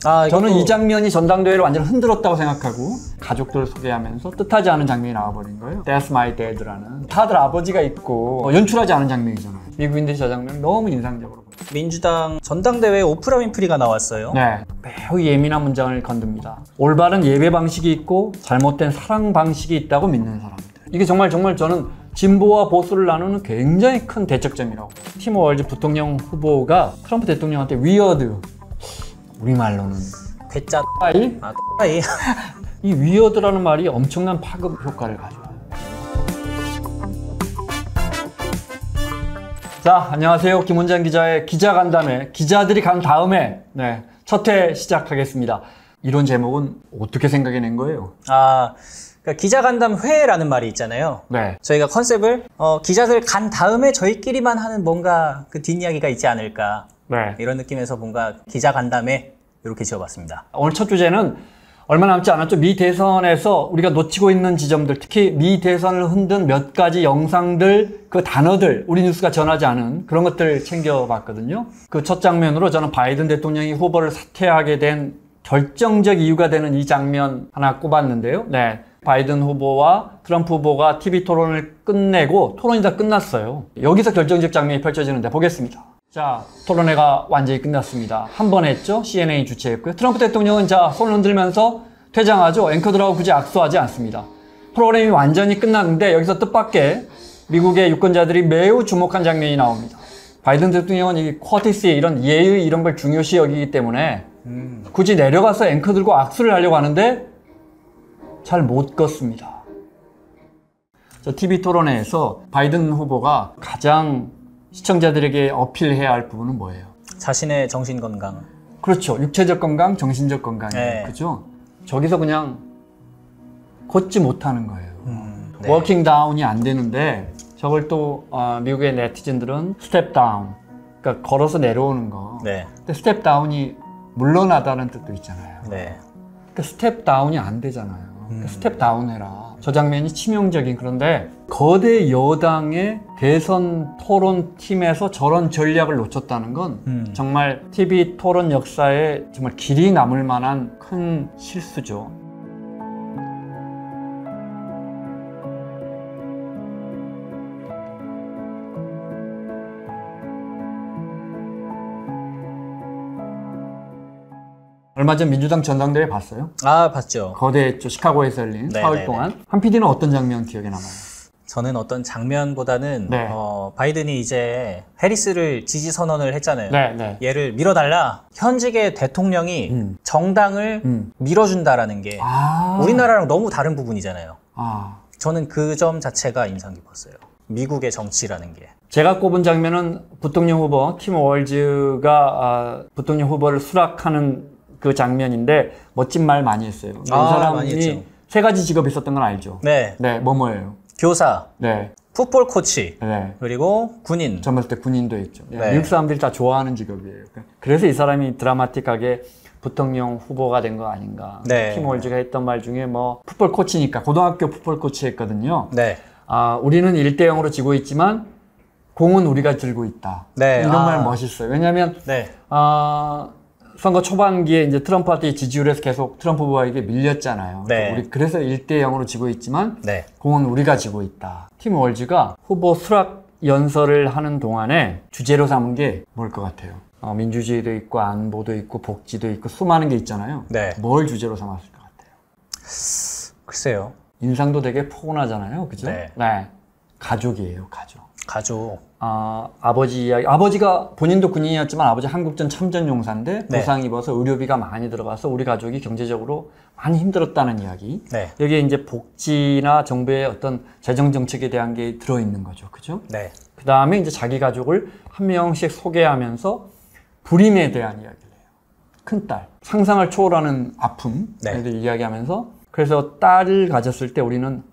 저는 이 장면이 전당대회를 완전 흔들었다고 생각하고 가족들을 소개하면서 뜻하지 않은 장면이 나와버린 거예요. That's my dad라는 다들 아버지가 있고 연출하지 않은 장면이잖아요. 미국인들이 저 장면 너무 인상적으로 보여요. 민주당 전당대회에 오프라 윈프리가 나왔어요. 네, 매우 예민한 문장을 건듭니다. 올바른 예배 방식이 있고 잘못된 사랑 방식이 있다고 믿는 사람들. 이게 정말 저는 진보와 보수를 나누는 굉장히 큰 대척점이라고. 팀 월즈 부통령 후보가 트럼프 대통령한테 위어드, 우리말로는 괴짜 빠이? 빠이. 이 위어드라는 말이 엄청난 파급 효과를 가져와요. 자, 안녕하세요. 김원장 기자의 기자간담회, 기자들이 간 다음에 첫 회 시작하겠습니다. 이런 제목은 어떻게 생각해낸 거예요? 그러니까 기자간담회라는 말이 있잖아요. 네. 저희가 컨셉을 기자들 간 다음에 저희끼리만 하는 뭔가 그 뒷이야기가 있지 않을까. 네. 이런 느낌에서 뭔가 기자간담회 이렇게 지어봤습니다. 오늘 첫 주제는 얼마 남지 않았죠. 미 대선에서 우리가 놓치고 있는 지점들, 특히 미 대선을 흔든 몇 가지 영상들, 그 단어들, 우리 뉴스가 전하지 않은 그런 것들 챙겨봤거든요. 그 첫 장면으로 저는 바이든 대통령이 후보를 사퇴하게 된 결정적 이유가 되는 이 장면 하나 꼽았는데요. 네. 바이든 후보와 트럼프 후보가 TV 토론을 끝내고 토론이 다 끝났어요. 여기서 결정적 장면이 펼쳐지는데 보겠습니다. 자, 토론회가 완전히 끝났습니다. 한 번 했죠. CNN이 주최했고요. 트럼프 대통령은 손을 흔들면서 퇴장하죠. 앵커들하고 굳이 악수하지 않습니다. 프로그램이 완전히 끝났는데 여기서 뜻밖의 미국의 유권자들이 매우 주목한 장면이 나옵니다. 바이든 대통령은 이 쿼티스 이런 예의 이런 걸 중요시 여기기 때문에 굳이 내려가서 앵커들과 악수를 하려고 하는데 잘 못 걷습니다. 저 TV 토론회에서 바이든 후보가 가장 시청자들에게 어필해야 할 부분은 뭐예요? 자신의 정신건강. 그렇죠. 육체적 건강, 정신적 건강이에요. 네. 그죠? 저기서 그냥 걷지 못하는 거예요. 네. 워킹 다운이 안 되는데 저걸 또 미국의 네티즌들은 스텝 다운, 그러니까 걸어서 내려오는 거. 네. 근데 스텝 다운이 물러나다는 뜻도 있잖아요. 네. 그러니까 스텝 다운이 안 되잖아요. 그러니까 스텝 다운 해라. 저 장면이 치명적인, 그런데 거대 여당의 대선 토론팀에서 저런 전략을 놓쳤다는 건 정말 TV 토론 역사에 정말 길이 남을 만한 큰 실수죠. 얼마 전 민주당 전당대회 봤어요? 봤죠. 거대했죠. 시카고에서 열린 사흘 동안. 한 PD는 어떤 장면 기억에 남아요? 저는 어떤 장면보다는 네. 바이든이 이제 해리스를 지지 선언을 했잖아요. 네. 얘를 밀어달라. 현직의 대통령이 정당을 밀어준다라는 게 우리나라랑 너무 다른 부분이잖아요. 저는 그 점 자체가 인상 깊었어요. 미국의 정치라는 게. 제가 꼽은 장면은 부통령 후보, 팀 월즈가 부통령 후보를 수락하는 그 장면인데 멋진 말 많이 했어요. 이 사람이 세 가지 직업이 있었던 건 알죠? 네. 네, 뭐예요? 교사, 네, 풋볼 코치, 네. 그리고 군인. 젊었을 때 군인도 있죠. 네. 미국 사람들이 다 좋아하는 직업이에요. 그래서 이 사람이 드라마틱하게 부통령 후보가 된 거 아닌가. 네. 팀 월즈가 했던 말 중에 풋볼 코치니까 고등학교 풋볼 코치 했거든요. 네. 우리는 1대0으로 지고 있지만 공은 우리가 들고 있다. 네. 이런 말 멋있어요. 왜냐하면 네. 선거 초반기에 이제 트럼프한테 지지율에서 계속 트럼프 후보에게 밀렸잖아요. 네. 그래서 1대0으로 지고 있지만 네. 공은 우리가 지고 있다. 팀 월즈가 후보 수락 연설을 하는 동안에 주제로 삼은 게 뭘 것 같아요? 민주주의도 있고 안보도 있고 복지도 있고 수많은 게 있잖아요. 네. 뭘 주제로 삼았을 것 같아요? 글쎄요. 인상도 되게 포근하잖아요. 그죠? 네. 가족이에요, 가족. 아버지 이야기. 아버지가 본인도 군인이었지만 아버지 한국전 참전용사인데 네. 부상 입어서 의료비가 많이 들어가서 우리 가족이 경제적으로 많이 힘들었다는 이야기. 네. 여기에 이제 복지나 정부의 어떤 재정 정책에 대한 게 들어있는 거죠. 그죠? 네. 그 다음에 이제 자기 가족을 한 명씩 소개하면서 불임에 대한 이야기를 해요. 큰딸. 상상을 초월하는 아픔. 네. 를 이야기하면서 그래서 딸을 가졌을 때 우리는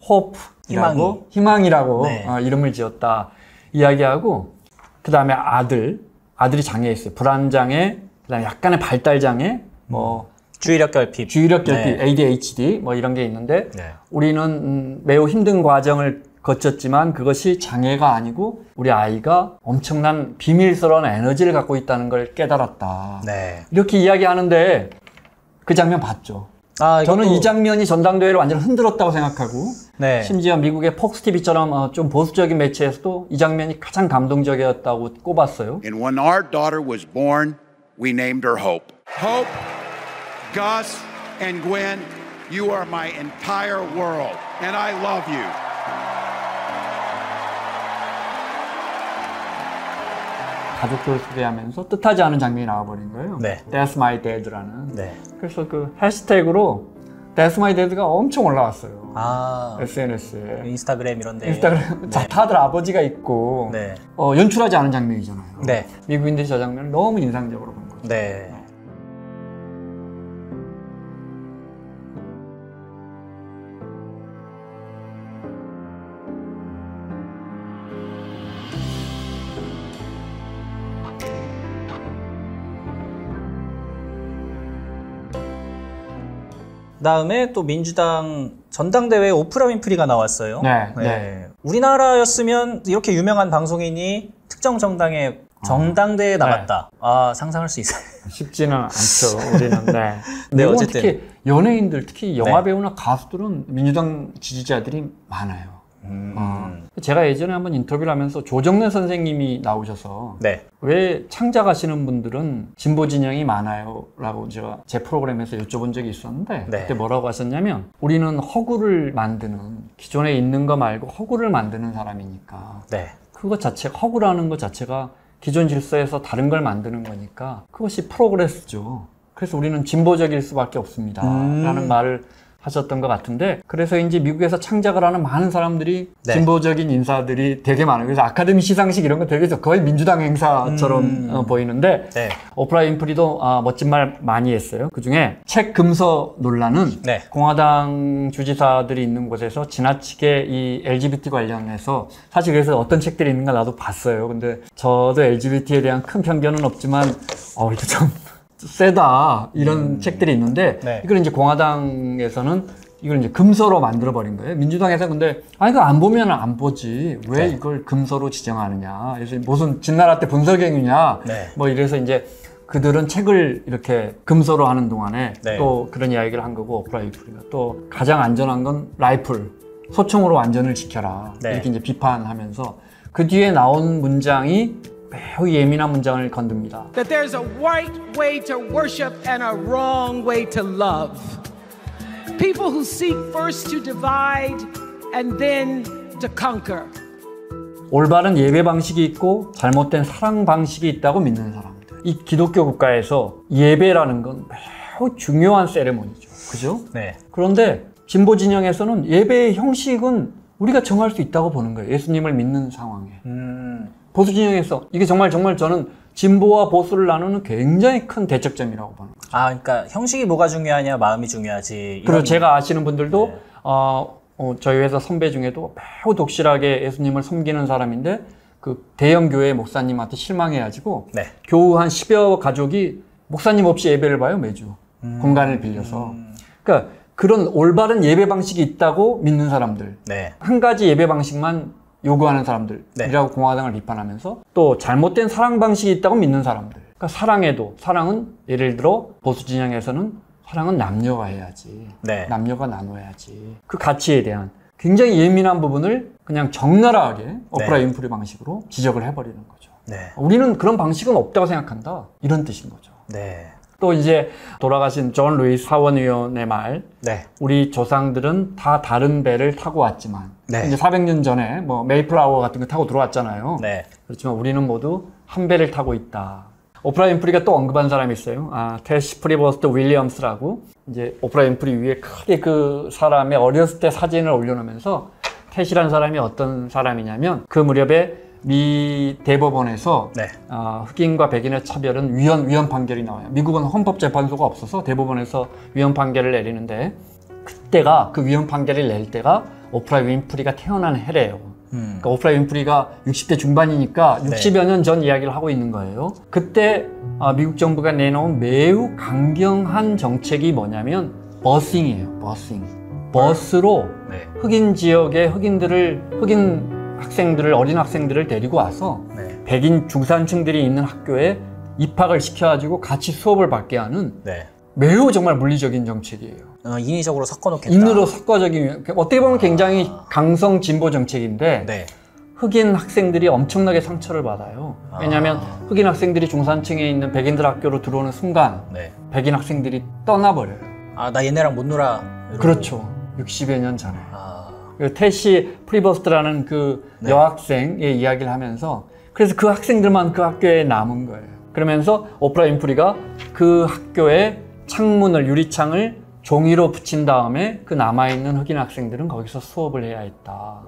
희망이라고 네. 이름을 지었다 이야기하고, 그 다음에 아들이 장애 있어요. 불안장애, 그 다음에 약간의 발달장애, 주의력 결핍, 네. ADHD 이런 게 있는데 네. 우리는 매우 힘든 과정을 거쳤지만 그것이 장애가 아니고 우리 아이가 엄청난 비밀스러운 에너지를 갖고 있다는 걸 깨달았다. 네. 이렇게 이야기하는데 그 장면 봤죠. 아, 저는 이 장면이 전당대회를 완전히 흔들었다고 생각하고 네. 심지어 미국의 폭스 TV처럼 좀 보수적인 매체에서도 이 장면이 가장 감동적이었다고 꼽았어요. And when our daughter was born, we named her Hope. Hope, Gus, and Gwen, you are my entire world, and I love you. 가족들을 소개하면서 뜻하지 않은 장면이 나와버린 거예요. 네. That's my dad라는. 네. 그래서 그 해시태그로 That's my dad가 엄청 올라왔어요. 아, SNS에. 인스타그램 이런데. 인스타그램. 자, 다들 아버지가 있고 네. 연출하지 않은 장면이잖아요. 네. 미국인들이 저 장면을 너무 인상적으로 본 거죠. 네. 다음에 또 민주당 전당대회에 오프라 윈프리가 나왔어요. 네, 네. 우리나라였으면 이렇게 유명한 방송인이 특정 정당의 전당대회에 나갔다. 아, 상상할 수 있어요. 쉽지는 않죠, 우리는. 네. 네, 미국은 어쨌든. 특히 연예인들, 특히 영화 네. 배우나 가수들은 민주당 지지자들이 많아요. 제가 예전에 한번 인터뷰를 하면서 조정래 선생님이 나오셔서 네. 왜 창작하시는 분들은 진보 진영이 많아요? 라고 제가 제 프로그램에서 여쭤본 적이 있었는데 네. 그때 뭐라고 하셨냐면 우리는 허구를 만드는, 기존에 있는 거 말고 허구를 만드는 사람이니까 네. 그것 자체가, 허구라는 것 자체가 기존 질서에서 다른 걸 만드는 거니까 그것이 프로그레스죠. 그래서 우리는 진보적일 수밖에 없습니다. 라는 말을 하셨던 것 같은데, 그래서 이제 미국에서 창작을 하는 많은 사람들이 네. 진보적인 인사들이 되게 많아요. 그래서 아카데미 시상식 이런 거 되게 거의 민주당 행사처럼 보이는데 네. 오프라 윈프리도 멋진 말 많이 했어요. 그중에 책 금서 논란은 네. 공화당 주지사들이 있는 곳에서 지나치게 이 LGBT 관련해서, 사실 그래서 어떤 책들이 있는가 나도 봤어요. 근데 저도 LGBT에 대한 큰 편견은 없지만 이거 좀 세다 이런 책들이 있는데 네. 이걸 이제 공화당에서는 이걸 이제 금서로 만들어 버린 거예요. 민주당에서 근데 이거 안 보면 안 보지 왜 네. 이걸 금서로 지정하느냐, 그래서 무슨 진나라 때 분석행위냐 네. 뭐 이래서 이제 그들은 책을 이렇게 금서로 하는 동안에 네. 또 그런 이야기를 한 거고, 오프라 윈프리가 또 가장 안전한 건 라이플, 소총으로 안전을 지켜라 네. 이렇게 이제 비판하면서 그 뒤에 나온 문장이 매우 예민한 문장을 건듭니다. That there's a right way to worship and a wrong way to love. People who seek first to divide and then to conquer. 올바른 예배 방식이 있고 잘못된 사랑 방식이 있다고 믿는 사람들. 이 기독교 국가에서 예배라는 건 매우 중요한 세레모니죠. 그죠? 네. 그런데 진보 진영에서는 예배의 형식은 우리가 정할 수 있다고 보는 거예요. 예수님을 믿는 상황에. 보수 진영에서 이게 정말 저는 진보와 보수를 나누는 굉장히 큰 대척점이라고 보는 거죠. 아, 그러니까 형식이 뭐가 중요하냐, 마음이 중요하지. 그리고 제가 아시는 분들도 네. 저희 회사 선배 중에도 매우 독실하게 예수님을 섬기는 사람인데 그 대형 교회 목사님한테 실망해가지고 네. 교우 한 10여 가족이 목사님 없이 예배를 봐요, 매주. 공간을 빌려서. 그러니까 그런 올바른 예배 방식이 있다고 믿는 사람들. 네. 한 가지 예배 방식만 요구하는 사람들이라고 공화당을 비판하면서 또 잘못된 사랑 방식이 있다고 믿는 사람들. 그러니까 사랑은 예를 들어 보수 진영에서는 사랑은 남녀가 해야지. 네. 남녀가 나눠야지. 그 가치에 대한 굉장히 예민한 부분을 그냥 적나라하게 오프라 윈프리 방식으로 지적을 해버리는 거죠. 네. 우리는 그런 방식은 없다고 생각한다. 이런 뜻인 거죠. 네. 또 이제 돌아가신 존 루이스 하원의원의 말, 네. 우리 조상들은 다 다른 배를 타고 왔지만, 네. 이제 400년 전에 뭐 메이플라워 같은 거 타고 들어왔잖아요. 네. 그렇지만 우리는 모두 한 배를 타고 있다. 오프라 윈프리가 또 언급한 사람이 있어요. 테시 프리버스트 윌리엄스라고. 이제 오프라 윈프리 위에 크게 그 사람의 어렸을 때 사진을 올려놓으면서 테시라는 사람이 어떤 사람이냐면 그 무렵에 미 대법원에서 네. 흑인과 백인의 차별은 위헌 판결이 나와요. 미국은 헌법재판소가 없어서 대법원에서 위헌 판결을 내리는데 그때가 그 위헌 판결을 낼 때가 오프라 윈프리가 태어난 해래요. 그러니까 오프라 윈프리가 60대 중반이니까 60여 년 전 이야기를 하고 있는 거예요. 그때 미국 정부가 내놓은 매우 강경한 정책이 뭐냐면 버싱이에요. 버스로 네. 흑인 지역의 흑인 학생들을, 어린 학생들을 데리고 와서 네. 백인 중산층들이 있는 학교에 입학을 시켜가지고 같이 수업을 받게 하는 네. 매우 정말 물리적인 정책이에요. 인위적으로 섞어놓겠다. 인으로 섞어적인, 어떻게 보면 굉장히 강성 진보 정책인데 네. 흑인 학생들이 엄청나게 상처를 받아요. 왜냐하면 흑인 학생들이 중산층에 있는 백인들 학교로 들어오는 순간 네. 백인 학생들이 떠나버려요. 나 얘네랑 못 놀아. 이러고. 그렇죠. 60여 년 전에. 아, 그 테시 프리버스트라는 그 네. 여학생의 이야기를 하면서 그래서 그 학생들만 그 학교에 남은 거예요. 그러면서 오프라 윈프리가 그 학교의 창문을, 유리창을 종이로 붙인 다음에 그 남아있는 흑인 학생들은 거기서 수업을 해야 했다.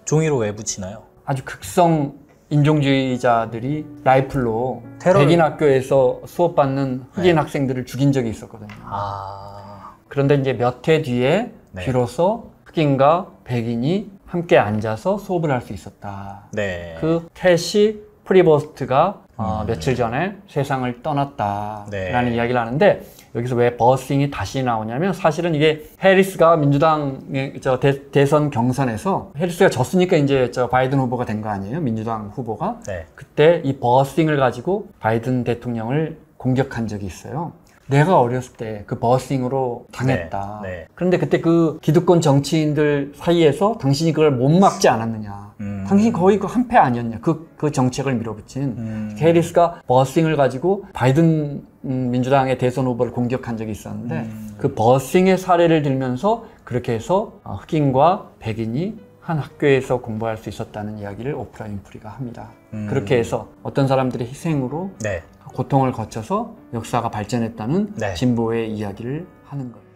종이로 왜 붙이나요? 아주 극성 인종주의자들이 라이플로 테러를- 백인 학교에서 수업받는 흑인 네. 학생들을 죽인 적이 있었거든요. 아, 그런데 이제 몇 해 뒤에 네. 비로소 흑인과 백인이 함께 앉아서 수업을 할 수 있었다. 네. 그 테시 프리버스트가 며칠 전에 세상을 떠났다라는 네. 이야기를 하는데 여기서 왜 버싱이 다시 나오냐면 사실은 이게 해리스가 민주당의 대선 경선에서 해리스가 졌으니까 이제 바이든 후보가 된 거 아니에요? 민주당 후보가. 네. 그때 이 버싱을 가지고 바이든 대통령을 공격한 적이 있어요. 내가 어렸을 때 그 버싱으로 당했다. 네, 네. 그런데 그때 그 기득권 정치인들 사이에서 당신이 그걸 못 막지 않았느냐. 당신이 거의 그 한패 아니었냐. 그 정책을 밀어붙인. 해리스가 버싱을 가지고 바이든 민주당의 대선 후보를 공격한 적이 있었는데 그 버싱의 사례를 들면서 그렇게 해서 흑인과 백인이 한 학교에서 공부할 수 있었다는 이야기를 오프라 윈프리가 합니다. 그렇게 해서 어떤 사람들의 희생으로 네. 고통을 거쳐서 역사가 발전했다는 네. 진보의 이야기를 하는 거예요.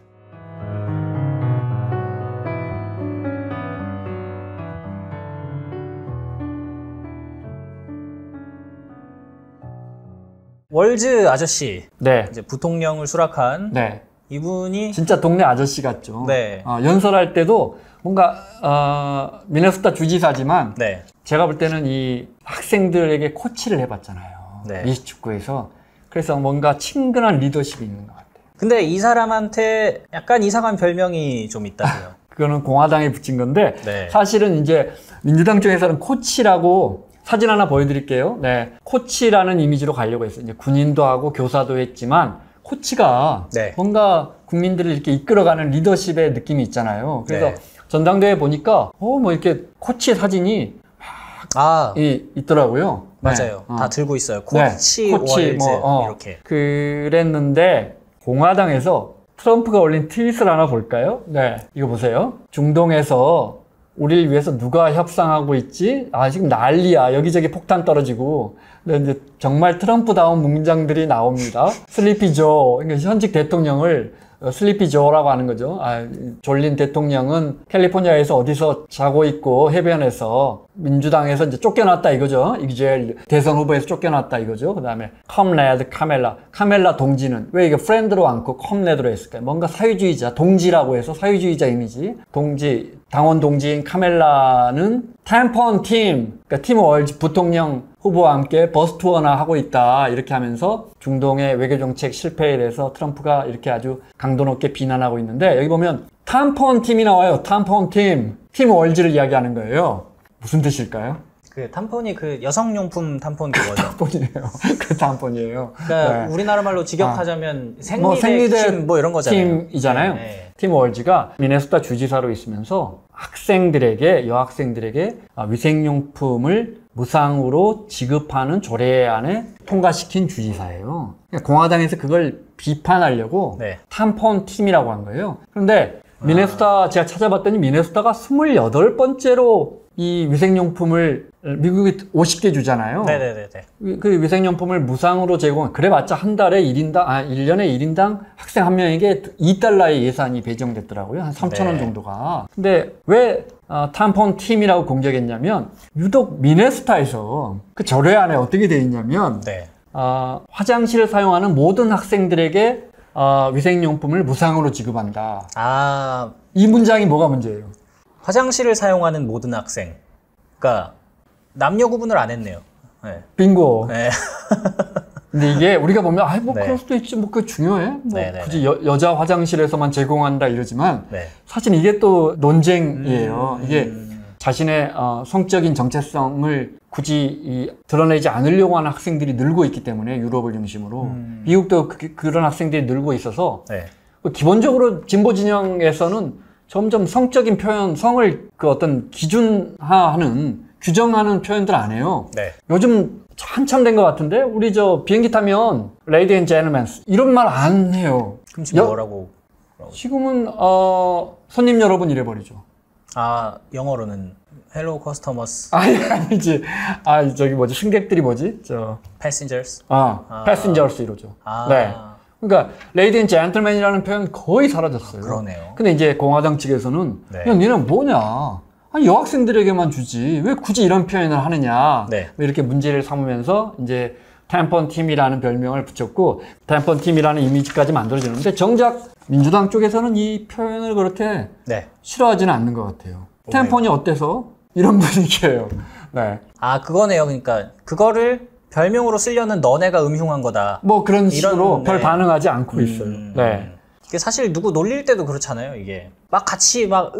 월즈 아저씨, 네. 이제 부통령을 수락한 네. 이분이 진짜 동네 아저씨 같죠. 네. 연설할 때도 뭔가 미네소타 주지사지만 네. 제가 볼 때는 이 학생들에게 코치를 해봤잖아요. 네. 미식축구에서. 그래서 뭔가 친근한 리더십이 있는 것 같아요. 근데 이 사람한테 약간 이상한 별명이 좀 있다고요. 그거는 공화당에 붙인 건데 네. 사실은 이제 민주당 쪽에서는 코치라고 사진 하나 보여드릴게요. 네, 코치라는 이미지로 가려고 했어요. 이제 군인도 하고 교사도 했지만 코치가 네. 뭔가 국민들을 이렇게 이끌어가는 리더십의 느낌이 있잖아요. 그래서 네. 전당대회 보니까 뭐 이렇게 코치 사진이 아, 있더라고요. 맞아요. 네. 다 들고 있어요. 코치, 월즈 이렇게. 그랬는데 공화당에서 트럼프가 올린 트윗을 하나 볼까요? 네, 이거 보세요. 중동에서 우리를 위해서 누가 협상하고 있지? 지금 난리야. 여기저기 폭탄 떨어지고. 근데 이제 정말 트럼프다운 문장들이 나옵니다. 슬리피 조, 그러니까 현직 대통령을 슬리피 조라고 하는 거죠. 졸린 대통령은 캘리포니아에서 어디서 자고 있고 해변에서 민주당에서 이제 쫓겨났다 이거죠. 이제 대선 후보에서 쫓겨났다 이거죠. 그 다음에 컴레드 카멜라 동지는 왜 이게 프렌드로 않고 컴레드로 했을까요? 뭔가 사회주의자, 동지라고 해서 사회주의자 이미지. 동지, 당원 동지인 카멜라는 템폰 팀, 그러니까 팀 월즈 부통령 후보와 함께 버스 투어나 하고 있다 이렇게 하면서 중동의 외교정책 실패에 대해서 트럼프가 이렇게 아주 강도 높게 비난하고 있는데 여기 보면 탐폰 팀이 나와요. 탐폰 팀 월즈를 이야기하는 거예요. 무슨 뜻일까요? 그 탐폰이 그 여성용품 탐폰 그거죠. 탐폰이에요. 그 탐폰이에요. 그러니까 네. 우리나라 말로 직역하자면 생리대 팀 뭐 이런 거잖아요. 팀이잖아요. 네. 팀 월즈가 미네소타 주지사로 있으면서 여학생들에게 위생용품을 무상으로 지급하는 조례안에 통과시킨 주지사예요. 그러니까 공화당에서 그걸 비판하려고 네. 탐폰 팀이라고 한 거예요. 그런데 미네소타 제가 찾아봤더니 미네소타가 28번째로 이 위생용품을 미국이 50개 주잖아요. 네네네네. 그 위생용품을 무상으로 그래봤자 한 달에 1년에 1인당 학생 한 명에게 $2의 예산이 배정됐더라고요. 한 3,000원 네. 정도가. 근데 왜 탐폰 팀이라고 공격했냐면 유독 미네소타에서 그 조례안에 어떻게 돼 있냐면 네. 화장실을 사용하는 모든 학생들에게 위생용품을 무상으로 지급한다. 이 문장이 뭐가 문제예요? 화장실을 사용하는 모든 학생. 그러니까 남녀 구분을 안 했네요. 네. 빙고. 네. 근데 이게 우리가 보면 네. 그럴 수도 있지 그게 중요해? 네네네. 굳이 여자 화장실에서만 제공한다 이러지만 네. 사실 이게 또 논쟁이에요. 이게 자신의 성적인 정체성을 굳이 드러내지 않으려고 하는 학생들이 늘고 있기 때문에 유럽을 중심으로 미국도 그런 학생들이 늘고 있어서 네. 기본적으로 진보 진영에서는 점점 성적인 표현, 성을 그 어떤 기준화하는 규정하는 표현들 안 해요. 네. 요즘 한참 된 것 같은데 우리 저 비행기 타면 Lady and Gentlemen 이런 말 안 해요. 그럼 지금 뭐라고? 지금은 손님 여러분 이래버리죠. 아, 영어로는 Hello customers, 아니지. 저기 뭐지 승객들이 뭐지? passengers. passengers 이러죠. 네. 그러니까 Lady and Gentleman이라는 표현 거의 사라졌어요. 그러네요. 근데 이제 공화당 측에서는 네. 야, 니는 뭐냐? 아니, 여학생들에게만 주지. 왜 굳이 이런 표현을 하느냐? 네. 이렇게 문제를 삼으면서 이제 템펀 팀이라는 별명을 붙였고 템펀 팀이라는 이미지까지 만들어지는데 정작 민주당 쪽에서는 이 표현을 그렇게 네. 싫어하지는 않는 것 같아요. 템펀이 어때서? 이런 분위기예요. 네. 아, 그거네요. 그러니까 그거를 별명으로 쓰려는 너네가 음흉한 거다. 뭐 그런 식으로 네. 별 반응하지 않고 있어요. 네. 이게 사실 누구 놀릴 때도 그렇잖아요. 이게 막 같이 막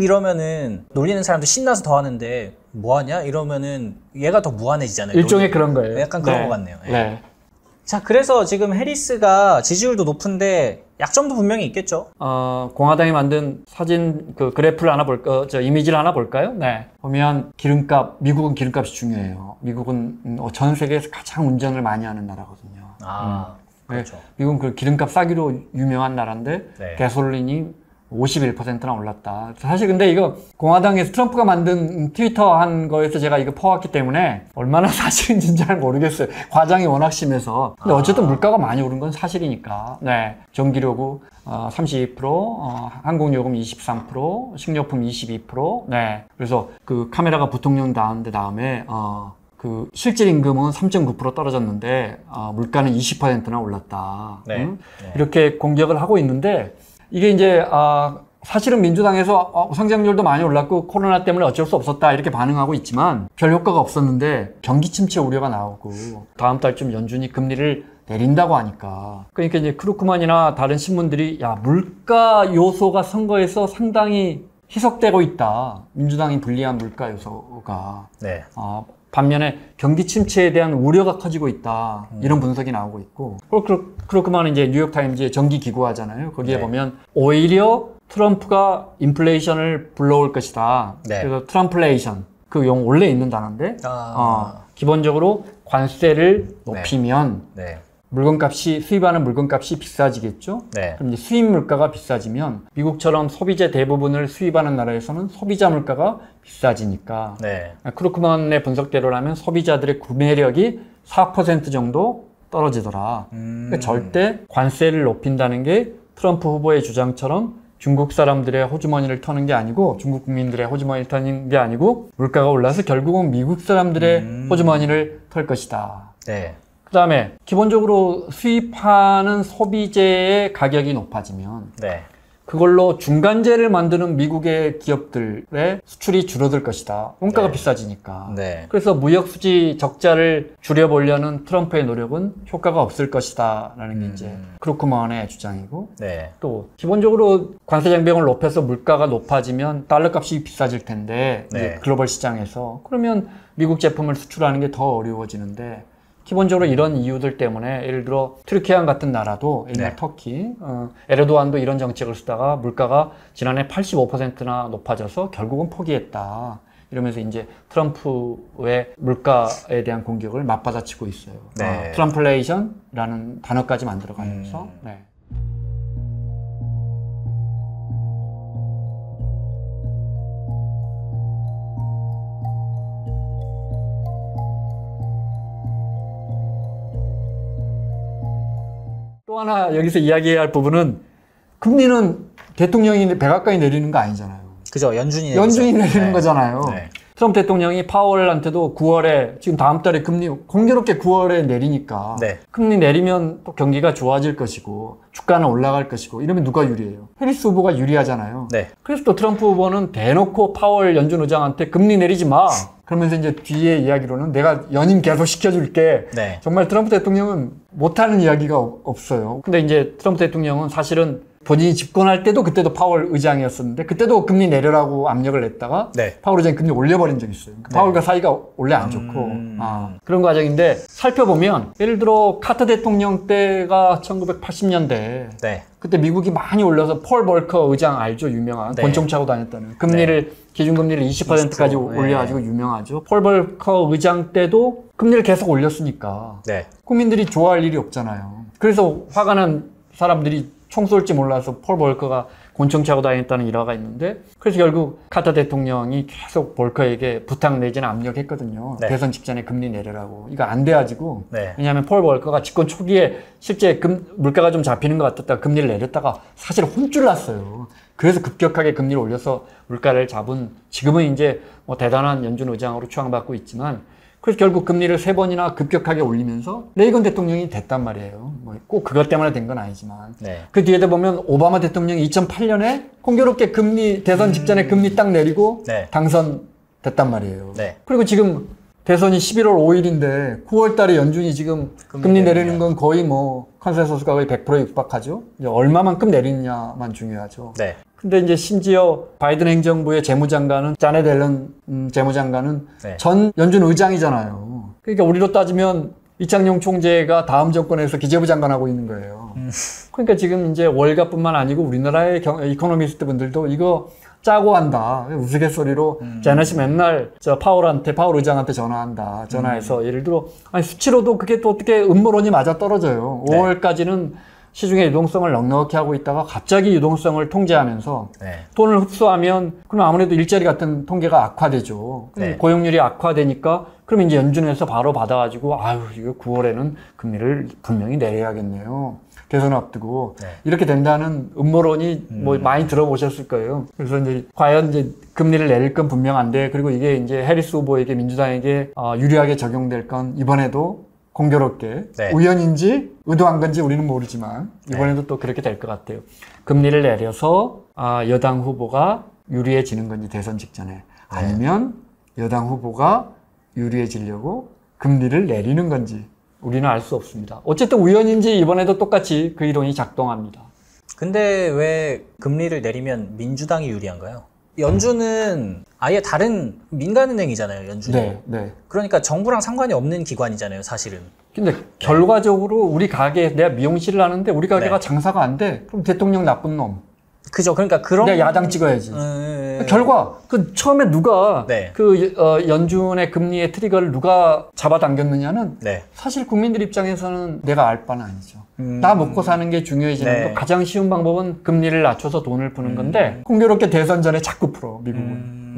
이러면은 놀리는 사람도 신나서 더 하는데 뭐 하냐 이러면은 얘가 더 무한해지잖아요. 일종의 그런 거예요. 약간 그런 것 같네요. 예. 네. 자, 그래서 지금 해리스가 지지율도 높은데 약점도 분명히 있겠죠. 공화당이 만든 사진 그 그래프를 하나 이미지를 하나 볼까요? 네. 보면 미국은 기름값이 중요해요. 미국은 전 세계에서 가장 운전을 많이 하는 나라거든요. 그렇죠. 네. 미국은 그 기름값 싸기로 유명한 나라인데 네. 가솔린이 51%나 올랐다. 사실 근데 이거 공화당에서 트럼프가 만든 트위터 한 거에서 제가 이거 퍼왔기 때문에 얼마나 사실인지는 잘 모르겠어요. 과장이 워낙 심해서. 근데 어쨌든 물가가 많이 오른 건 사실이니까. 네. 전기료고 32%, 항공요금 23%, 식료품 22%. 네. 그래서 그 카메라가 부통령 다음에 그 실질 임금은 3.9% 떨어졌는데 물가는 20%나 올랐다. 네. 네. 이렇게 공격을 하고 있는데 이게 이제 사실은 민주당에서 성장률도 많이 올랐고 코로나 때문에 어쩔 수 없었다 이렇게 반응하고 있지만 별 효과가 없었는데 경기 침체 우려가 나오고 다음 달쯤 연준이 금리를 내린다고 하니까 그러니까 이제 크루크만이나 다른 신문들이 야 물가 요소가 선거에서 상당히 희석되고 있다. 민주당이 불리한 물가 요소가 네. 반면에 경기 침체에 대한 우려가 커지고 있다. 이런 분석이 나오고 있고. 그렇구만 이제 뉴욕타임즈의 정기 기고하잖아요. 거기에 네. 보면 오히려 트럼프가 인플레이션을 불러올 것이다. 네. 그래서 트럼플레이션 그 용 원래 있는 단어인데 기본적으로 관세를 높이면 네. 수입하는 물건값이 비싸지겠죠? 네. 그럼 이제 수입 물가가 비싸지면 미국처럼 소비재 대부분을 수입하는 나라에서는 소비자 물가가 비싸지니까 네. 크루크만의 분석대로라면 소비자들의 구매력이 4% 정도 떨어지더라. 그러니까 절대 관세를 높인다는 게 트럼프 후보의 주장처럼 중국 사람들의 호주머니를 터는 게 아니고 중국 국민들의 호주머니를 터는 게 아니고 물가가 올라서 결국은 미국 사람들의 호주머니를 털 것이다. 네. 그 다음에 기본적으로 수입하는 소비재의 가격이 높아지면 네. 그걸로 중간재를 만드는 미국의 기업들의 수출이 줄어들 것이다. 원가가 비싸지니까. 네. 그래서 무역수지 적자를 줄여보려는 트럼프의 노력은 효과가 없을 것이다. 라는 게 이제 크루크만의 주장이고. 네. 또 기본적으로 관세 장벽을 높여서 물가가 높아지면 달러 값이 비싸질 텐데 이제 글로벌 시장에서 그러면 미국 제품을 수출하는 게 더 어려워지는데 기본적으로 이런 이유들 때문에 예를 들어 트르키안 같은 나라도 옛날 터키, 에르도안도 이런 정책을 쓰다가 물가가 지난해 85%나 높아져서 결국은 포기했다. 이러면서 이제 트럼프의 물가에 대한 공격을 맞받아치고 있어요. 네. 트럼플레이션이라는 단어까지 만들어가면서. 네. 또 하나 여기서 이야기해야 할 부분은 금리는 대통령이 백악관이 내리는 거 아니잖아요. 그죠. 연준이 내리는 거잖아요. 네. 트럼프 대통령이 파월한테도 9월에 지금 다음 달에 금리 공교롭게 9월에 내리니까 금리 내리면 또 경기가 좋아질 것이고 주가는 올라갈 것이고 이러면 누가 유리해요? 해리스 후보가 유리하잖아요. 그래서 또 트럼프 후보는 대놓고 파월 연준 의장한테 금리 내리지 마. 그러면서 이제 뒤에 이야기로는 내가 연임 계속 시켜줄게. 정말 트럼프 대통령은 못하는 이야기가 없어요. 근데 이제 트럼프 대통령은 사실은 본인이 집권할 때도 그때도 파월 의장이었었는데 그때도 금리 내려라고 압력을 냈다가 네. 파월 의장이 금리 올려버린 적이 있어요. 그러니까 파월과 사이가 원래 안 좋고 그런 과정인데 살펴보면 예를 들어 카터 대통령 때가 1980년대 네. 그때 미국이 많이 올려서 폴 볼커 의장 알죠? 유명한 네. 권총 차고 다녔다는 기준금리를 20%까지 올려가지고 유명하죠. 폴 볼커 의장 때도 금리를 계속 올렸으니까 네. 국민들이 좋아할 일이 없잖아요. 그래서 화가 난 사람들이 총 쏠지 몰라서 폴 볼커가 권총 차고 다녔다는 일화가 있는데 그래서 결국 카터 대통령이 계속 볼커에게 부탁 내지는 압력했거든요. 네. 대선 직전에 금리 내려라고. 이거 안 돼가지고 네. 왜냐하면 폴 볼커가 집권 초기에 실제 물가가 좀 잡히는 것 같았다가 금리를 내렸다가 사실 혼쭐 났어요. 그래서 급격하게 금리를 올려서 물가를 잡은 지금은 이제 뭐 대단한 연준 의장으로 추앙받고 있지만 그래서 결국 금리를 3번이나 급격하게 올리면서 레이건 대통령이 됐단 말이에요. 뭐 꼭 그것 때문에 된 건 아니지만. 네. 그 뒤에도 보면 오바마 대통령이 2008년에 공교롭게 대선 직전에 금리 딱 내리고 네. 당선됐단 말이에요. 네. 그리고 지금 대선이 11월 5일인데 9월 달에 연준이 지금 금리 내리는 건 거의 뭐 컨센서스가 거의 100%에 육박하죠. 이제 얼마만큼 내리느냐만 중요하죠. 네. 근데 이제 심지어 바이든 행정부의 재무장관은 자넷 옐런 재무장관은 네. 전 연준 의장이잖아요. 그러니까 우리로 따지면 이창용 총재가 다음 정권에서 기재부 장관하고 있는 거예요. 그러니까 지금 이제 월가뿐만 아니고 우리나라의 이코노미스트 분들도 이거 짜고 한다. 우스갯소리로 자넷이 맨날 파월 의장한테 전화해서 예를 들어 아니 수치로도 그게 또 어떻게 음모론이 맞아 떨어져요. 네. 5월까지는 시중의 유동성을 넉넉히 하고 있다가 갑자기 유동성을 통제하면서 네. 돈을 흡수하면 그럼 아무래도 일자리 같은 통계가 악화되죠. 그럼 네. 고용률이 악화되니까 그럼 이제 연준에서 바로 받아가지고 아유 이거 9월에는 금리를 분명히 내려야겠네요. 대선 앞두고 네. 이렇게 된다는 음모론이 뭐 많이 들어보셨을 거예요. 그래서 이제 과연 이제 금리를 내릴 건 분명한데 그리고 이게 이제 해리스 후보에게 민주당에게 유리하게 적용될 건 이번에도 공교롭게 네. 우연인지 의도한 건지 우리는 모르지만 이번에도 또 그렇게 될 것 같아요. 금리를 내려서 여당 후보가 유리해지는 건지 대선 직전에 아니면 여당 후보가 유리해지려고 금리를 내리는 건지 우리는 알 수 없습니다. 어쨌든 우연인지 이번에도 똑같이 그 이론이 작동합니다. 근데 왜 금리를 내리면 민주당이 유리한가요? 연준은 아예 다른 민간은행이잖아요, 연준이. 네. 그러니까 정부랑 상관이 없는 기관이잖아요, 사실은. 근데 결과적으로 우리 가게 내가 미용실을 하는데 우리 가게가 네. 장사가 안 돼. 그럼 대통령 나쁜 놈. 그죠. 그러니까 그런. 내가 야당 찍어야지. 결과 처음에 누가 네. 연준의 금리의 트리거를 누가 잡아당겼느냐는 네. 사실 국민들 입장에서는 내가 알 바는 아니죠. 나 먹고 사는 게 중요해지는 네. 거 가장 쉬운 방법은 금리를 낮춰서 돈을 푸는 건데 공교롭게 대선 전에 자꾸 풀어 미국은.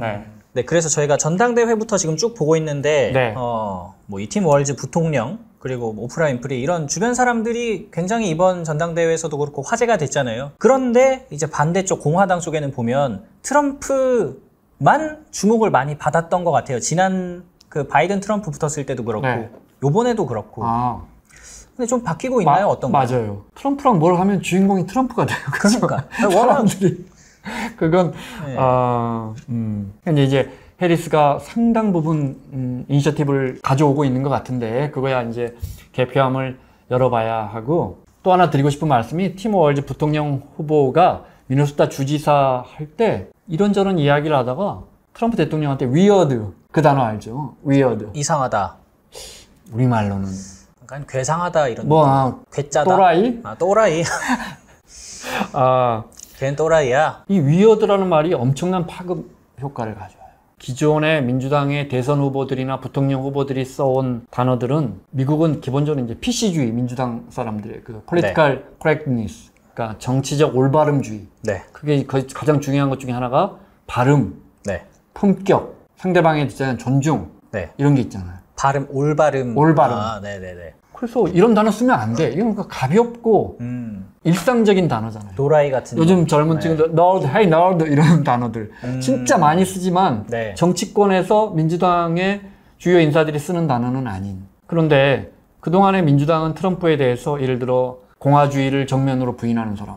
네, 그래서 저희가 전당대회부터 지금 쭉 보고 있는데 네. 뭐 이팀 월즈 부통령 그리고 오프라 윈프리 이런 주변 사람들이 굉장히 이번 전당대회에서도 그렇고 화제가 됐잖아요. 그런데 이제 반대쪽 공화당 쪽에는 보면 트럼프만 주목을 많이 받았던 것 같아요. 지난 그 바이든 트럼프 붙었을 때도 그렇고 네. 요번에도 그렇고. 근데 좀 바뀌고 있나요? 어떤 거? 맞아요. 트럼프랑 뭘 하면 주인공이 트럼프가 돼요. 그러니까 사람들이 그건 네. 근데 이제 해리스가 상당 부분 이니셔티브를 가져오고 있는 것 같은데 그거야 이제 개표함을 열어봐야 하고 또 하나 드리고 싶은 말씀이 팀 월즈 부통령 후보가 미네소타 주지사 할 때 이런저런 이야기를 하다가 트럼프 대통령한테 위어드 그 단어 알죠? 위어드 이상하다. 우리말로는 약간 괴상하다 이런 괴짜다. 또라이? 또라이. 걔는 또라이야. 이 위어드라는 말이 엄청난 파급 효과를 가져와요. 기존의 민주당의 대선 후보들이나 부통령 후보들이 써온 단어들은 미국은 기본적으로 이제 PC주의 민주당 사람들의 그 political correctness, 그러니까 정치적 올바름주의. 네. 그게 가장 중요한 것 중에 하나가 발음, 네. 품격, 상대방에 대한 존중 네. 이런 게 있잖아요. 발음, 올바름. 올바름. 네네네. 그래서 이런 단어 쓰면 안 돼. 이건 가볍고 일상적인 단어잖아요. 도라이 같은. 요즘 젊은 친구들 nerd, hey nerd 이런 단어들 진짜 많이 쓰지만 네. 정치권에서 민주당의 주요 인사들이 쓰는 단어는 아닌. 그런데 그동안의 민주당은 트럼프에 대해서 예를 들어 공화주의를 정면으로 부인하는 사람,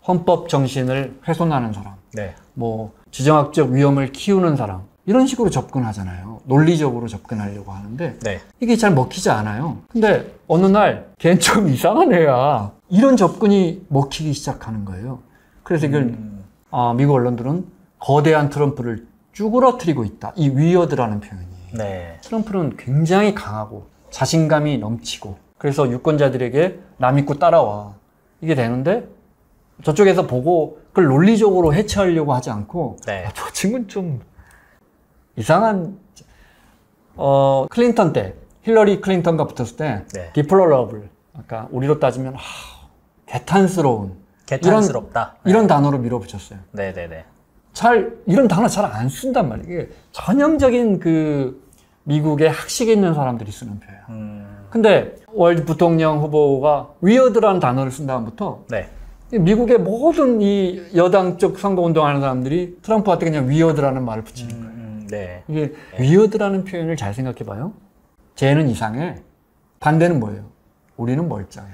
헌법 정신을 훼손하는 사람, 네. 뭐 지정학적 위험을 키우는 사람 이런 식으로 접근하잖아요. 논리적으로 접근하려고 하는데 네. 이게 잘 먹히지 않아요. 근데 어느 날 걔는 좀 이상한 애야. 이런 접근이 먹히기 시작하는 거예요. 그래서 이걸 미국 언론들은 거대한 트럼프를 쭈그러뜨리고 있다. 이 위어드라는 표현이. 네. 트럼프는 굉장히 강하고 자신감이 넘치고 그래서 유권자들에게 남 믿고 따라와. 이게 되는데 저쪽에서 보고 그걸 논리적으로 해체하려고 하지 않고 네. 저 친구는 좀 이상한 클린턴 때 힐러리 클린턴과 붙었을 때 네. 디플로러블 아까 우리로 따지면 개탄스럽다. 이런 단어로 밀어붙였어요. 네네네. 이런 단어 잘 안 쓴단 말이에요. 이게 전형적인 그 미국의 학식에 있는 사람들이 쓰는 표현. 근데 월드 부통령 후보가 위어드라는 단어를 쓴 다음부터 네. 미국의 모든 이 여당 쪽 선거운동하는 사람들이 트럼프한테 그냥 위어드라는 말을 붙이는 거예요. 네. 이게 위어드라는 표현을 잘 생각해봐요. 쟤는 이상해. 반대는 뭐예요? 우리는 멀쩡해.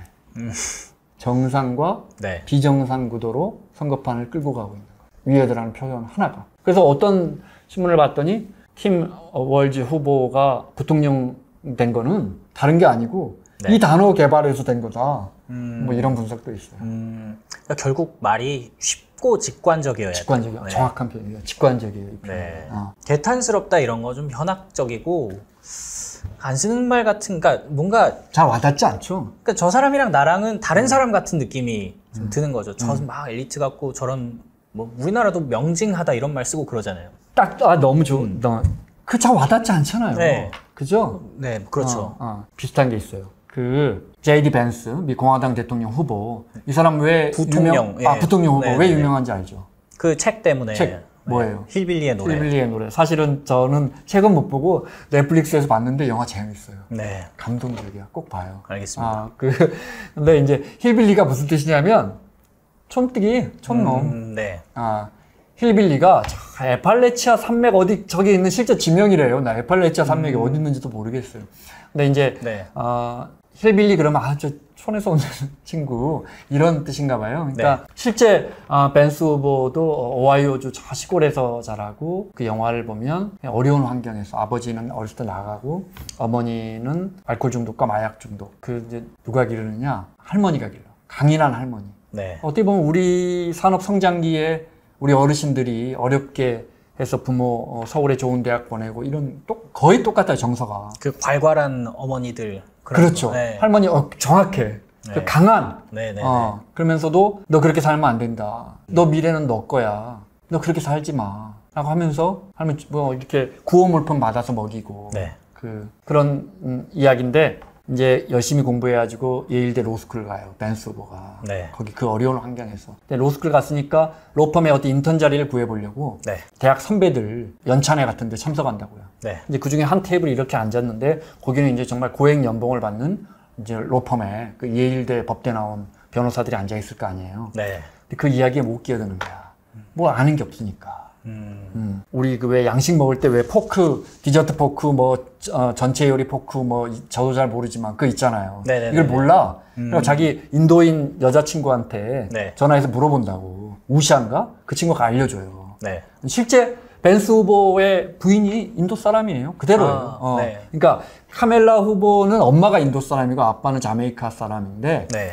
정상과 네. 비정상 구도로 선거판을 끌고 가고 있는 거예요. 위어드라는 표현 하나가. 그래서 어떤 신문을 봤더니 팀 월즈 후보가 부통령 된 거는 다른 게 아니고 네. 이 단어 개발해서 된 거다. 뭐 이런 분석도 있어요. 그러니까 결국 말이 쉽고 직관적이어야 돼요. 직관적이에요. 네. 정확한 표현이에요. 직관적이에요. 이 표현. 네. 개탄스럽다 이런 거 좀 현학적이고 안 쓰는 말 같은, 그러니까 뭔가 잘 와닿지 않죠? 그러니까 저 사람이랑 나랑은 다른 사람 같은 느낌이 좀 드는 거죠. 저 막 엘리트 같고 저런 뭐 우리나라도 명징하다 이런 말 쓰고 그러잖아요. 너무 좋은. 그 잘 와닿지 않잖아요. 네. 그죠? 네, 그렇죠. 비슷한 게 있어요. 그 제이디 벤스, 미 공화당 대통령 후보. 이 사람 왜 부통령, 부통령 후보 네, 왜 네, 유명한지 알죠? 그 책 때문에. 책 뭐예요? 힐빌리의 노래. 힐빌리의 노래. 사실은 저는 책은 못 보고 넷플릭스에서 봤는데 영화 재밌어요. 네. 감동적이야. 꼭 봐요. 알겠습니다. 근데 이제 힐빌리가 무슨 뜻이냐면 촌뜨기, 촌놈. 네. 힐빌리가 에팔레치아 산맥 어디 저기 있는 실제 지명이래요. 나 에팔레치아 산맥이 어디 있는지도 모르겠어요. 근데 이제 네. 힐빌리 그러면 저 촌에서 온 친구 이런 뜻인가 봐요. 그러니까 실제 벤스 후보도 오하이오주 저 시골에서 자라고 그 영화를 보면 어려운 환경에서 아버지는 어렸을 때 나가고 어머니는 알코올 중독과 마약 중독. 그 이제 누가 기르느냐? 할머니가 길러. 강인한 할머니. 네. 어떻게 보면 우리 산업 성장기에 우리 어르신들이 어렵게 해서 부모 서울에 좋은 대학 보내고 이런 거의 똑같아요, 정서가. 그 괄괄한 어머니들. 그런 그렇죠. 거. 네. 할머니 정확해. 네. 강한. 네네. 그러면서도 너 그렇게 살면 안 된다. 너 미래는 너 거야. 너 그렇게 살지 마. 라고 하면서 할머니 뭐 이렇게 구호 물품 받아서 먹이고. 네. 그런 이야기인데 이제 열심히 공부해가지고 예일대 로스쿨을 가요. 벤스 후보가. 네. 거기 그 어려운 환경에서. 근데 로스쿨 갔으니까 로펌에 어디 인턴 자리를 구해보려고 네. 대학 선배들 연찬회 같은 데 참석한다고요. 네. 이제 그 중에 한 테이블이 이렇게 앉았는데 거기는 이제 정말 고액 연봉을 받는 이제 로펌에 그 예일대 법대 나온 변호사들이 앉아 있을 거 아니에요. 네. 근데 그 이야기에 못 끼어드는 거야. 뭐 아는 게 없으니까. 우리 그 왜 양식 먹을 때 왜 포크, 디저트 포크, 뭐 전체 요리 포크, 뭐 저도 잘 모르지만 그거 있잖아요. 네네네네. 이걸 몰라. 그래서 자기 인도인 여자친구한테 네. 전화해서 물어본다고. 우시안가? 그 친구가 알려줘요. 네. 실제 벤스 후보의 부인이 인도 사람이에요. 그대로예요. 네. 그러니까 카멜라 후보는 엄마가 인도 사람이고 아빠는 자메이카 사람인데 네.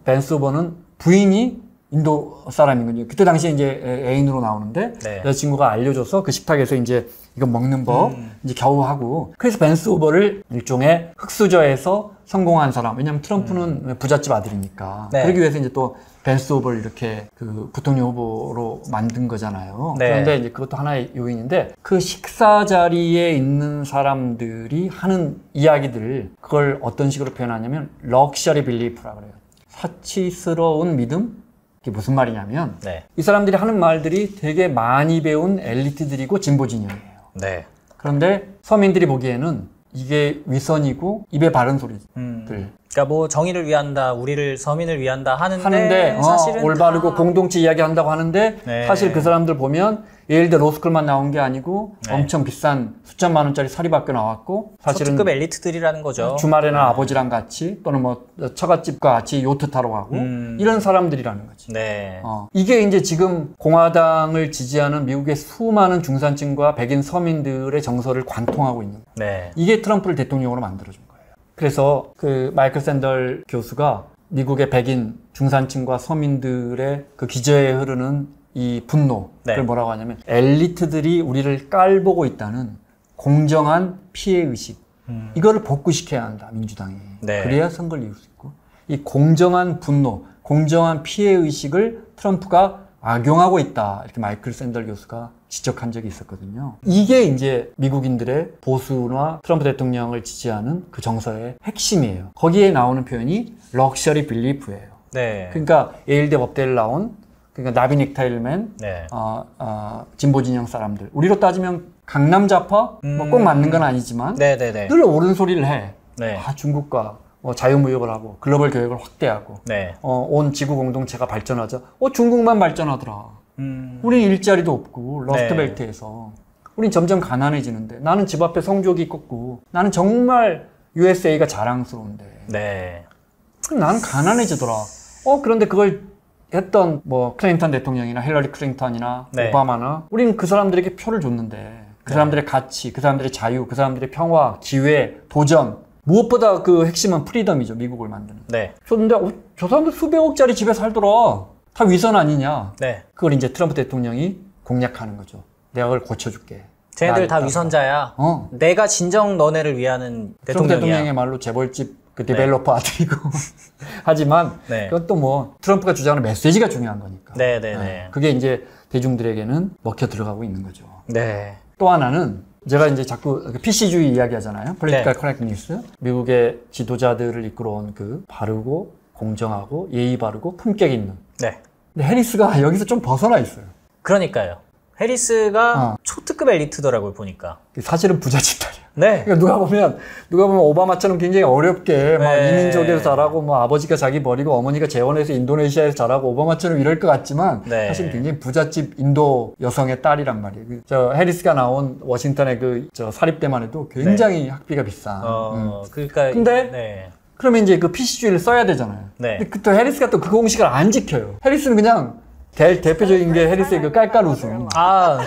벤스 후보는 부인이 인도 사람이군요. 그때 당시에 이제 애인으로 나오는데 네. 여자친구가 알려줘서 그 식탁에서 이제 이거 먹는 법 이제 겨우 하고 그래서 벤스 후보를 일종의 흑수저에서 성공한 사람. 왜냐하면 트럼프는 부잣집 아들이니까. 네. 그러기 위해서 이제 또 벤스 후보를 이렇게 그 부통령 후보로 만든 거잖아요. 네. 그런데 이제 그것도 하나의 요인인데 그 식사 자리에 있는 사람들이 하는 이야기들 그걸 어떤 식으로 표현하냐면 럭셔리 빌리프라 그래요. 사치스러운 믿음? 이게 무슨 말이냐면 네. 이 사람들이 하는 말들이 되게 많이 배운 엘리트들이고 진보 진영이에요. 네. 그런데 서민들이 보기에는 이게 위선이고 입에 바른 소리들. 그러니까 뭐 정의를 위한다, 우리를 서민을 위한다 하는데 하는데 사실은 올바르고 다... 공동체 이야기한다고 하는데 네. 사실 그 사람들 보면 예일대 로스쿨만 나온 게 아니고 네. 엄청 비싼 수천만 원짜리 사립학교 나왔고 사실은 초특급 엘리트들이라는 거죠. 주말에는 아버지랑 같이 또는 뭐 처갓집과 같이 요트 타러 가고 이런 사람들이라는 거지. 네. 이게 이제 지금 공화당을 지지하는 미국의 수많은 중산층과 백인 서민들의 정서를 관통하고 있는 거예요. 네. 이게 트럼프를 대통령으로 만들어준 거예요. 그래서 그 마이클 샌덜 교수가 미국의 백인 중산층과 서민들의 그 기저에 흐르는 이 분노, 네. 그걸 뭐라고 하냐면 엘리트들이 우리를 깔보고 있다는 공정한 피해의식, 이거를 복구시켜야 한다, 민주당이. 네. 그래야 선거를 이룰 수 있고, 이 공정한 분노, 공정한 피해의식을 트럼프가 악용하고 있다, 이렇게 마이클 샌델 교수가 지적한 적이 있었거든요. 이게 이제 미국인들의 보수나 트럼프 대통령을 지지하는 그 정서의 핵심이에요. 거기에 나오는 표현이 럭셔리 빌리프예요. 네. 그러니까 예일대 법대를 나온, 그러니까 나비 넥타이를 맨 네. 진보 진영 사람들. 우리로 따지면 강남 좌파 뭐 꼭 맞는 건 아니지만 네네네. 늘 옳은 소리를 해. 네. 중국과 자유무역을 하고 글로벌 교역을 확대하고 네. 온 지구 공동체가 발전하자. 중국만 발전하더라. 우린 일자리도 없고 러스트벨트에서 우린 점점 가난해지는데 나는 집 앞에 성조기 꺾고 나는 정말 USA가 자랑스러운데 네. 그럼 나는 가난해지더라. 그런데 그걸 했던 뭐 클린턴 대통령이나 힐러리 클린턴이나 네. 오바마나 우리는 그 사람들에게 표를 줬는데 그 사람들의 가치, 그 사람들의 자유, 그 사람들의 평화, 기회, 도전, 무엇보다 그 핵심은 프리덤이죠. 미국을 만드는. 네. 줬는데 저 사람들 수백억짜리 집에 살더라. 다 위선 아니냐. 네. 그걸 이제 트럼프 대통령이 공략하는 거죠. 내가 그걸 고쳐줄게. 쟤네들 다 나를 위선자야. 내가 진정 너네를 위하는 트럼프 대통령이야. 대통령의 말로 재벌집 그 디벨로퍼 아들이고 하지만 네. 그건 또 뭐 트럼프가 주장하는 메시지가 중요한 거니까. 네네네. 그게 이제 대중들에게는 먹혀 들어가고 있는 거죠. 네. 또 하나는 제가 이제 자꾸 PC주의 이야기하잖아요. Political Correctness. 미국의 지도자들을 이끌어온 그 바르고 공정하고 예의 바르고 품격 있는. 네. 근데 해리스가 여기서 좀 벗어나 있어요. 그러니까요. 해리스가 초특급 엘리트더라고요, 보니까. 사실은 부잣집딸이야. 네. 그러니까 누가 보면 오바마처럼 굉장히 어렵게 막 네. 이민족에서 자라고 뭐 아버지가 자기 버리고 어머니가 재혼해서 인도네시아에서 자라고 오바마처럼 이럴 것 같지만 네. 사실 굉장히 부잣집 인도 여성의 딸이란 말이에요. 저 해리스가 나온 워싱턴의 저 사립대만 해도 굉장히 학비가 비싼. 그러니까. 근데 네. 그러면 이제 그 PC주의를 써야 되잖아요. 네. 근데 또 해리스가 또 그 공식을 안 지켜요. 해리스는 그냥 대표적인 게 해리스의 그 깔깔 웃음,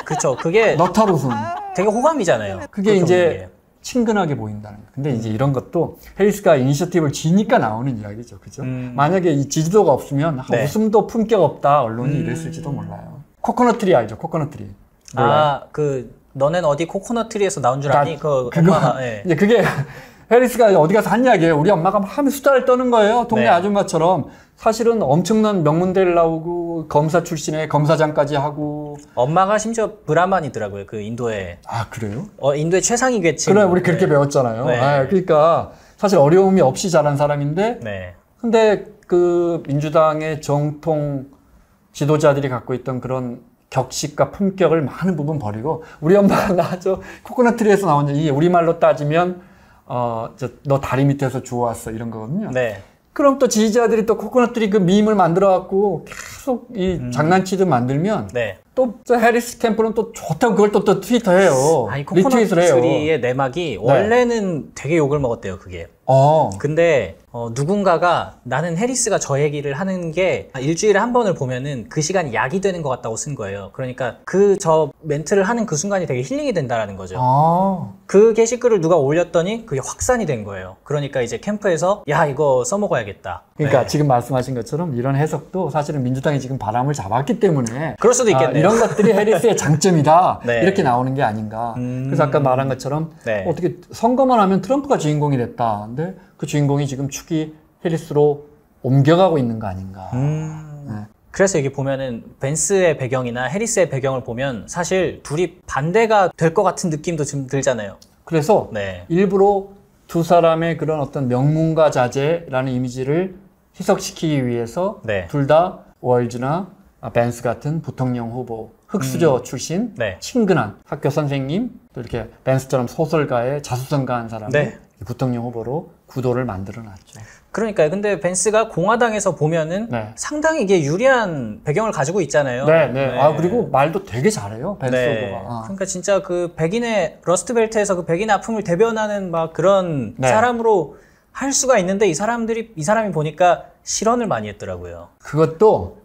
그쵸. 그게 너털 웃음. 되게 호감이잖아요. 그게 보통 이제 이게. 친근하게 보인다는 거예요. 근데 이제 이런 것도 해리스가 이니셔티브를 지니까 나오는 이야기죠. 그죠? 만약에 이 지지도가 없으면 네. 웃음도 품격 없다. 언론이 이랬을지도 몰라요. 코코넛 트리 알죠? 코코넛 트리. 몰라요? 너넨 어디 코코넛 트리에서 나온 줄 아니? 그거, 엄마가, 네. 이제 그게 해리스가 어디 가서 한 이야기예요. 우리 엄마가 막 하면 수다를 떠는 거예요. 동네 네. 아줌마처럼. 사실은 엄청난 명문대를 나오고 검사 출신에 검사장까지 하고. 엄마가 심지어 브라만이더라고요. 그 인도에. 그래요? 인도의 최상위 계층. 그래, 우리 그렇게 배웠잖아요. 네. 그러니까 사실 어려움이 없이 자란 사람인데 네. 근데 그 민주당의 정통 지도자들이 갖고 있던 그런 격식과 품격을 많은 부분 버리고 우리 엄마가 나저 코코넛 트리에서 나온 이게 우리말로 따지면 너 다리 밑에서 주워왔어 이런 거거든요. 네. 그럼 또 지지자들이 또 코코넛 트리 그 밈을 만들어 갖고 계속 이 장난치듯 만들면 네. 또 저 해리스 캠프는 또 좋다고 그걸 또 트위터해요. 아니, 코코넛 리트윗을 해요. 트리의 내막이 원래는 되게 욕을 먹었대요, 그게. 근데 누군가가 나는 해리스가 저 얘기를 하는 게 일주일에 한 번을 보면은 그 시간이 약이 되는 것 같다고 쓴 거예요. 그러니까 저 멘트를 하는 그 순간이 되게 힐링이 된다라는 거죠. 그 게시글을 누가 올렸더니 그게 확산이 된 거예요. 그러니까 이제 캠프에서 야 이거 써먹어야겠다. 그러니까 네. 지금 말씀하신 것처럼 이런 해석도 사실은 민주당이 지금 바람을 잡았기 때문에 그럴 수도 있겠네요. 이런 것들이 해리스의 장점이다. 네. 이렇게 나오는 게 아닌가. 그래서 아까 말한 것처럼 네. 어떻게 선거만 하면 트럼프가 주인공이 됐다. 근데 그 주인공이 지금 축이 해리스로 옮겨가고 있는 거 아닌가. 네. 그래서 여기 보면은 벤스의 배경이나 해리스의 배경을 보면 사실 둘이 반대가 될 것 같은 느낌도 좀 들잖아요. 그래서 네. 일부러 두 사람의 그런 어떤 명문가 자제라는 이미지를 희석시키기 위해서 네. 둘 다 월즈나 벤스 같은 부통령 후보, 흑수저 출신, 네. 친근한 학교 선생님, 또 이렇게 벤스처럼 소설가의 자수성가한 사람을 네. 부통령 후보로 구도를 만들어 놨죠. 그러니까요. 근데 벤스가 공화당에서 보면은 네. 상당히 이게 유리한 배경을 가지고 있잖아요. 네. 그리고 말도 되게 잘해요, 벤스 후보가. 그러니까 진짜 그 백인의 러스트벨트에서 그 백인의 아픔을 대변하는 막 그런 네. 사람으로 할 수가 있는데 이 사람이 보니까 실언을 많이 했더라고요. 그것도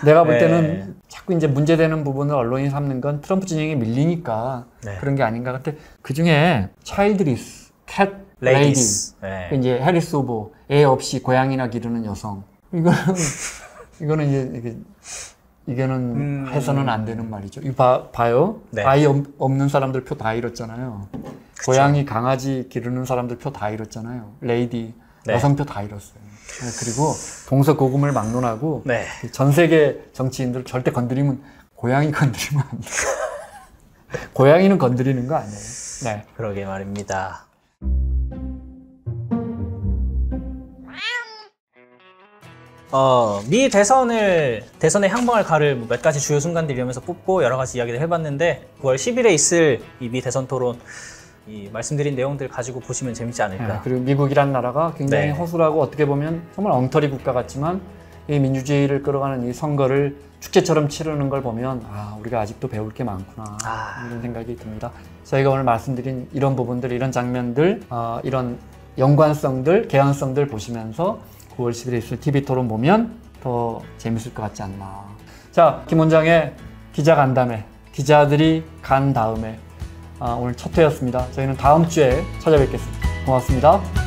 내가 볼 네. 때는 자꾸 이제 문제되는 부분을 언론이 삼는 건 트럼프 진영에 밀리니까 네. 그런 게 아닌가. 근데 그 중에 차일드리스, 캣 레이디, 레이디스. 네. 이제 해리스 후보, 애 없이 고양이나 기르는 여성. 이거는 이제 이게는 해서는 안 되는 말이죠. 이거 봐요. 네. 아이 없는 사람들 표 다 잃었잖아요. 그쵸. 고양이, 강아지 기르는 사람들 표 다 잃었잖아요. 레이디, 네. 여성표 다 잃었어요. 그리고 동서고금을 막론하고 네. 전 세계 정치인들 절대 건드리면 고양이 건드리면 안 돼요. 고양이는 건드리는 거 아니에요. 네. 그러게 말입니다. 미 대선에 향방을 가를 몇 가지 주요 순간들 이러면서 뽑고 여러 가지 이야기를 해봤는데 9월 10일에 있을 이 미 대선 토론 이 말씀드린 내용들 가지고 보시면 재밌지 않을까. 네, 그리고 미국이란 나라가 굉장히 네. 허술하고 어떻게 보면 정말 엉터리 국가 같지만 이 민주주의를 끌어가는 이 선거를 축제처럼 치르는 걸 보면 우리가 아직도 배울 게 많구나 이런 생각이 듭니다. 저희가 오늘 말씀드린 이런 부분들, 이런 장면들, 이런 연관성들, 개연성들 보시면서 9월 10일에 있을 TV 토론 보면 더 재밌을 것 같지 않나. 자, 김 원장의 기자 간담회, 기자들이 간 다음에 오늘 첫 회였습니다. 저희는 다음 주에 찾아뵙겠습니다. 고맙습니다.